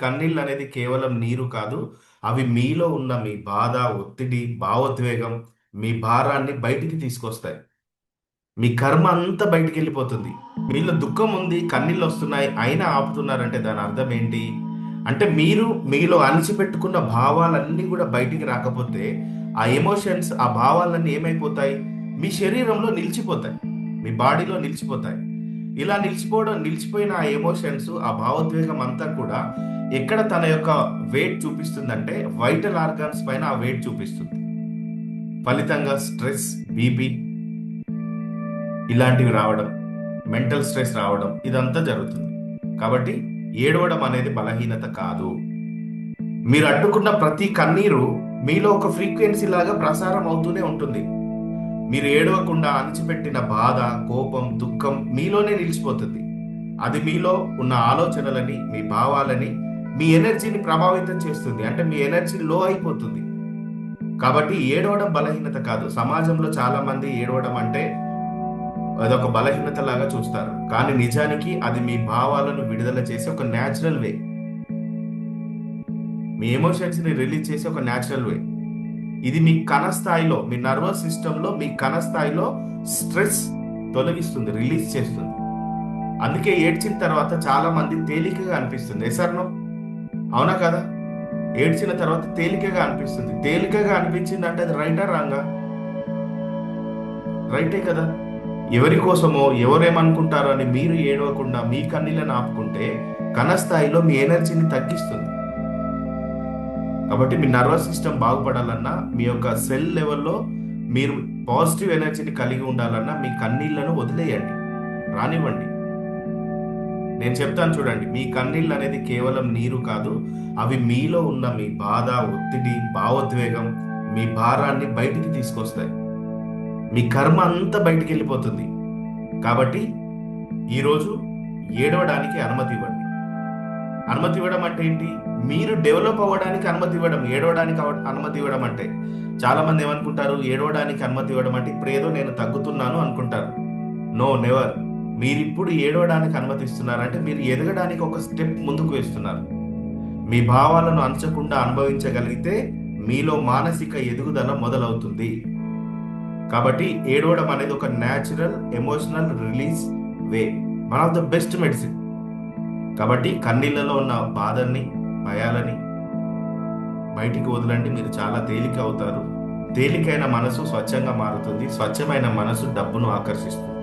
కన్నీళ్ళు అనేది కేవలం నీరు కాదు. అవి మీలో ఉన్న మీ బాధ, ఒత్తిడి, భావోద్వేగం, మీ భారాన్ని బయటికి తీసుకొస్తాయి. మీ కర్మ అంతా బయటికి వెళ్ళిపోతుంది. మీలో దుఃఖం ఉంది, కన్నీళ్ళు వస్తున్నాయి, అయినా ఆపుతున్నారంటే దాని అర్థం ఏంటి? అంటే మీరు మీలో అణిచిపెట్టుకున్న భావాలన్నీ కూడా బయటికి రాకపోతే ఆ ఎమోషన్స్, ఆ భావాలన్నీ ఏమైపోతాయి? మీ శరీరంలో నిలిచిపోతాయి, మీ బాడీలో నిలిచిపోతాయి. ఇలా నిలిచిపోయిన ఆ ఎమోషన్స్, ఆ భావోద్వేగం అంతా కూడా ఎక్కడ తన యొక్క వెయిట్ చూపిస్తుందంటే వైటల్ ఆర్గాన్స్ పైన ఆ వెయిట్ చూపిస్తుంది. ఫలితంగా స్ట్రెస్, బీపీ ఇలాంటివి రావడం, మెంటల్ స్ట్రెస్ రావడం, ఇదంతా జరుగుతుంది. కాబట్టి ఏడవడం అనేది బలహీనత కాదు. మీరు అడ్డుకున్న ప్రతి కన్నీరు మీలో ఒక ఫ్రీక్వెన్సీ లాగా ప్రసారం అవుతూనే ఉంటుంది. మీరు ఏడవకుండా అణిచిపెట్టిన బాధ, కోపం, దుఃఖం మీలోనే నిలిచిపోతుంది. అది మీలో ఉన్న ఆలోచనలని, మీ భావాలని, మీ ఎనర్జీని ప్రభావితం చేస్తుంది. అంటే మీ ఎనర్జీ లో అయిపోతుంది. కాబట్టి ఏడవడం బలహీనత కాదు. సమాజంలో చాలా మంది ఏడవడం అంటే అదొక బలహీనత లాగా చూస్తారు. కానీ నిజానికి అది మీ భావాలను విడుదల చేసే ఒక న్యాచురల్ వే. మీ ఎమోషన్స్ ని రిలీజ్ చేసే ఒక న్యాచురల్ వే. ఇది మీ కణ స్థాయిలో, మీ నర్వస్ సిస్టంలో, మీ కణ స్థాయిలో స్ట్రెస్ తొలగిస్తుంది, రిలీజ్ చేస్తుంది. అందుకే ఏడ్చిన తర్వాత చాలా మంది తేలికగా అనిపిస్తుంది. ఎసర్నో? అవునా కదా? ఏడ్చిన తర్వాత తేలికగా అనిపిస్తుంది. తేలికగా అనిపించింది అంటే అది రైటా రాంగా? రైటే కదా? ఎవరి కోసమో, ఎవరేమనుకుంటారో అని మీరు ఏడవకుండా మీ కన్నీళ్ళని ఆపుకుంటే కణ స్థాయిలో మీ ఎనర్జీని తగ్గిస్తుంది. కాబట్టి మీ నర్వస్ సిస్టమ్ బాగుపడాలన్నా, మీ యొక్క సెల్ లెవెల్లో మీరు పాజిటివ్ ఎనర్జీని కలిగి ఉండాలన్నా మీ కన్నీళ్లను వదిలేయండి, రానివ్వండి. నేను చెప్తాను చూడండి, మీ కన్నీళ్ళు అనేది కేవలం నీరు కాదు. అవి మీలో ఉన్న మీ బాధ, ఒత్తిడి, భావోద్వేగం, మీ భారాన్ని బయటికి తీసుకొస్తాయి. మీ కర్మ అంతా బయటికి వెళ్ళిపోతుంది. కాబట్టి ఈరోజు ఏడవడానికి అనుమతి ఇవ్వండి. అనుమతి ఇవ్వడం అంటే ఏంటి? మీరు డెవలప్ అవ్వడానికి అనుమతి ఇవ్వడం. ఏడవడానికి అనుమతి ఇవ్వడం అంటే, చాలా మంది ఏమనుకుంటారు, ఏడవడానికి అనుమతి ఇవ్వడం అంటే ఇప్పుడు ఏదో నేను తగ్గుతున్నాను అనుకుంటారు. No, never. మీరు ఇప్పుడు ఏడవడానికి అనుమతిస్తున్నారంటే మీరు ఎదగడానికి ఒక స్టెప్ ముందుకు వేస్తున్నారు. మీ భావాలను అంచకుండా అనుభవించగలిగితే మీలో మానసిక ఎదుగుదల మొదలవుతుంది. కాబట్టి ఏడవడం అనేది ఒక natural emotional release way, one of the best medicine. కాబట్టి కన్నీళ్ళలో ఉన్న బాధల్ని, భయాలని బయటికి వదలండి. మీరు చాలా తేలిక అవుతారు. తేలికైన మనసు స్వచ్ఛంగా మారుతుంది. స్వచ్ఛమైన మనసు డబ్బును ఆకర్షిస్తుంది.